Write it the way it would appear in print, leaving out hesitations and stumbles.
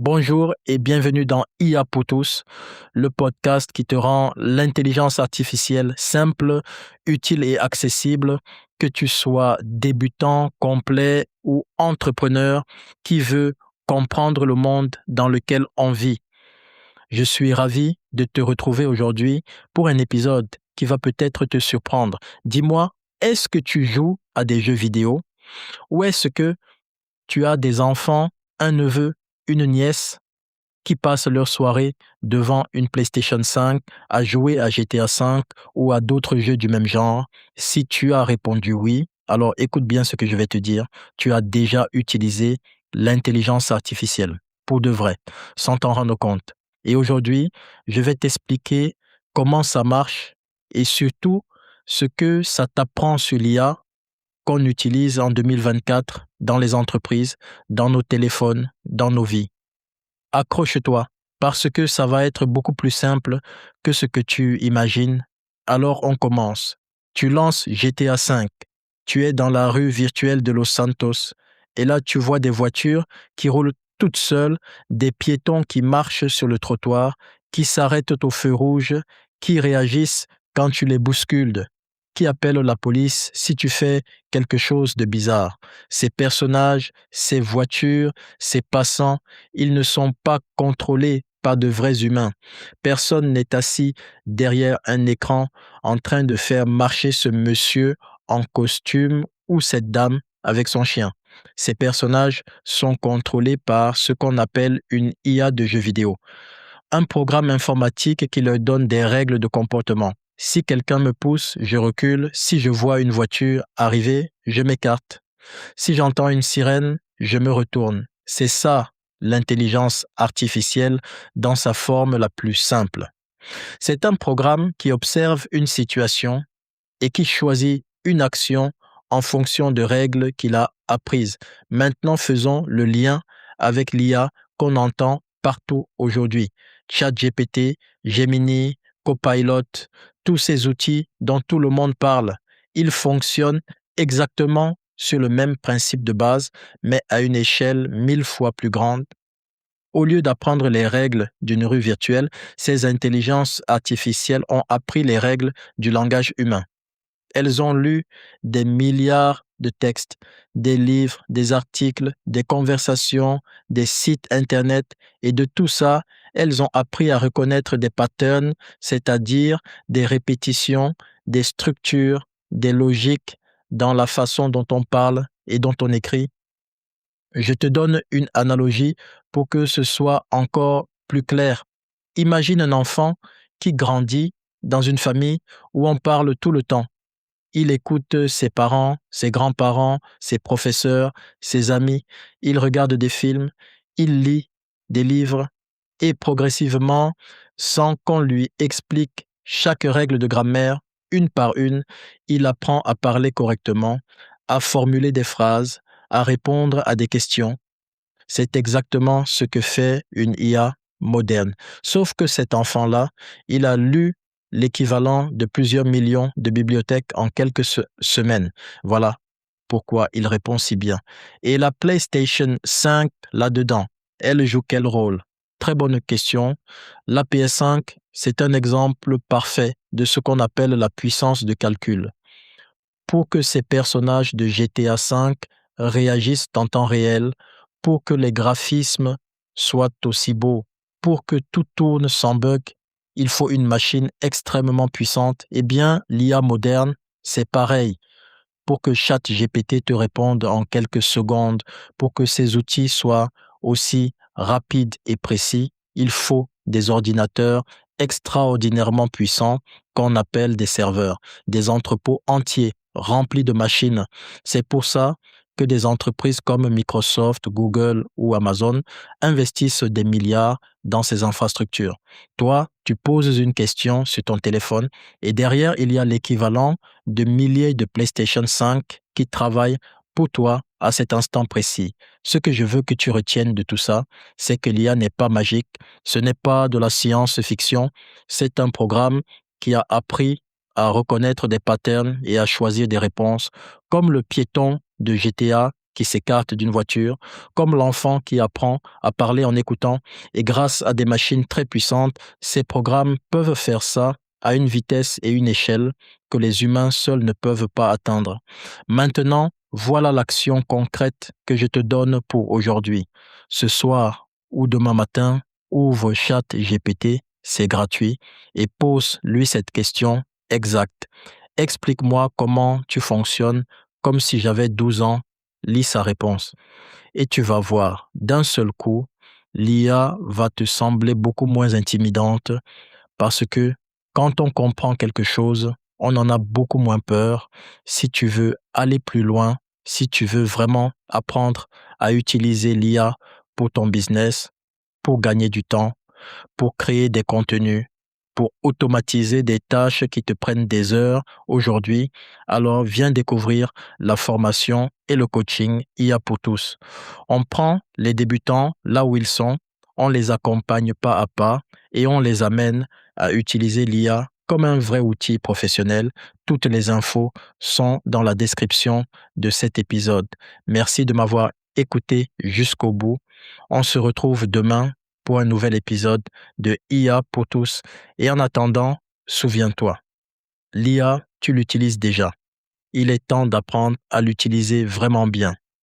Bonjour et bienvenue dans IA pour tous, le podcast qui te rend l'intelligence artificielle simple, utile et accessible, que tu sois débutant, complet ou entrepreneur qui veut comprendre le monde dans lequel on vit. Je suis ravi de te retrouver aujourd'hui pour un épisode qui va peut-être te surprendre. Dis-moi, est-ce que tu joues à des jeux vidéo ou est-ce que tu as des enfants, un neveu, une nièce qui passent leur soirée devant une PlayStation 5 à jouer à GTA 5 ou à d'autres jeux du même genre? Si tu as répondu oui, alors écoute bien ce que je vais te dire. Tu as déjà utilisé l'intelligence artificielle pour de vrai, sans t'en rendre compte. Et aujourd'hui, je vais t'expliquer comment ça marche et surtout ce que ça t'apprend sur l'IA qu'on utilise en 2024 dans les entreprises, dans nos téléphones, dans nos vies. Accroche-toi, parce que ça va être beaucoup plus simple que ce que tu imagines. Alors on commence. Tu lances GTA 5. Tu es dans la rue virtuelle de Los Santos. Et là, tu vois des voitures qui roulent toutes seules, des piétons qui marchent sur le trottoir, qui s'arrêtent au feu rouge, qui réagissent quand tu les bouscules, qui appellent la police si tu fais quelque chose de bizarre. Ces personnages, ces voitures, ces passants, ils ne sont pas contrôlés par de vrais humains. Personne n'est assis derrière un écran en train de faire marcher ce monsieur en costume ou cette dame avec son chien. Ces personnages sont contrôlés par ce qu'on appelle une IA de jeu vidéo, un programme informatique qui leur donne des règles de comportement. Si quelqu'un me pousse, je recule. Si je vois une voiture arriver, je m'écarte. Si j'entends une sirène, je me retourne. C'est ça, l'intelligence artificielle dans sa forme la plus simple. C'est un programme qui observe une situation et qui choisit une action en fonction de règles qu'il a apprises. Maintenant, faisons le lien avec l'IA qu'on entend partout aujourd'hui. ChatGPT, Gemini, Copilot, tous ces outils dont tout le monde parle, ils fonctionnent exactement sur le même principe de base, mais à une échelle 1000 fois plus grande. Au lieu d'apprendre les règles d'une rue virtuelle, ces intelligences artificielles ont appris les règles du langage humain. Elles ont lu des milliards de textes, des livres, des articles, des conversations, des sites Internet, et de tout ça, elles ont appris à reconnaître des patterns, c'est-à-dire des répétitions, des structures, des logiques dans la façon dont on parle et dont on écrit. Je te donne une analogie pour que ce soit encore plus clair. Imagine un enfant qui grandit dans une famille où on parle tout le temps. Il écoute ses parents, ses grands-parents, ses professeurs, ses amis. Il regarde des films, il lit des livres et progressivement, sans qu'on lui explique chaque règle de grammaire, une par une, il apprend à parler correctement, à formuler des phrases, à répondre à des questions. C'est exactement ce que fait une IA moderne. Sauf que cet enfant-là, il a lu l'équivalent de plusieurs millions de bibliothèques en quelques semaines. Voilà pourquoi il répond si bien. Et la PlayStation 5, là-dedans, elle joue quel rôle? Très bonne question. La PS5, c'est un exemple parfait de ce qu'on appelle la puissance de calcul. Pour que ces personnages de GTA 5 réagissent en temps réel, pour que les graphismes soient aussi beaux, pour que tout tourne sans bug, il faut une machine extrêmement puissante. Eh bien, l'IA moderne, c'est pareil. Pour que ChatGPT te réponde en quelques secondes, pour que ces outils soient aussi rapides et précis, il faut des ordinateurs extraordinairement puissants qu'on appelle des serveurs, des entrepôts entiers remplis de machines. C'est pour ça que des entreprises comme Microsoft, Google ou Amazon investissent des milliards dans ces infrastructures. Toi, tu poses une question sur ton téléphone et derrière, il y a l'équivalent de milliers de PlayStation 5 qui travaillent pour toi à cet instant précis. Ce que je veux que tu retiennes de tout ça, c'est que l'IA n'est pas magique, ce n'est pas de la science-fiction, c'est un programme qui a appris à reconnaître des patterns et à choisir des réponses, comme le piéton de GTA qui s'écarte d'une voiture, comme l'enfant qui apprend à parler en écoutant. Et grâce à des machines très puissantes, ces programmes peuvent faire ça à une vitesse et une échelle que les humains seuls ne peuvent pas atteindre. Maintenant, voilà l'action concrète que je te donne pour aujourd'hui. Ce soir ou demain matin, ouvre ChatGPT, c'est gratuit, et pose-lui cette question exacte. Explique-moi comment tu fonctionnes comme si j'avais 12 ans. Lis sa réponse. Et tu vas voir, d'un seul coup, l'IA va te sembler beaucoup moins intimidante parce que quand on comprend quelque chose, on en a beaucoup moins peur. Si tu veux aller plus loin, si tu veux vraiment apprendre à utiliser l'IA pour ton business, pour gagner du temps, pour créer des contenus, pour automatiser des tâches qui te prennent des heures aujourd'hui, alors viens découvrir la formation et le coaching IA pour tous. On prend les débutants là où ils sont, on les accompagne pas à pas et on les amène à utiliser l'IA comme un vrai outil professionnel. Toutes les infos sont dans la description de cet épisode. Merci de m'avoir écouté jusqu'au bout. On se retrouve demain pour un nouvel épisode de IA pour tous. Et en attendant, souviens-toi, l'IA, tu l'utilises déjà. Il est temps d'apprendre à l'utiliser vraiment bien.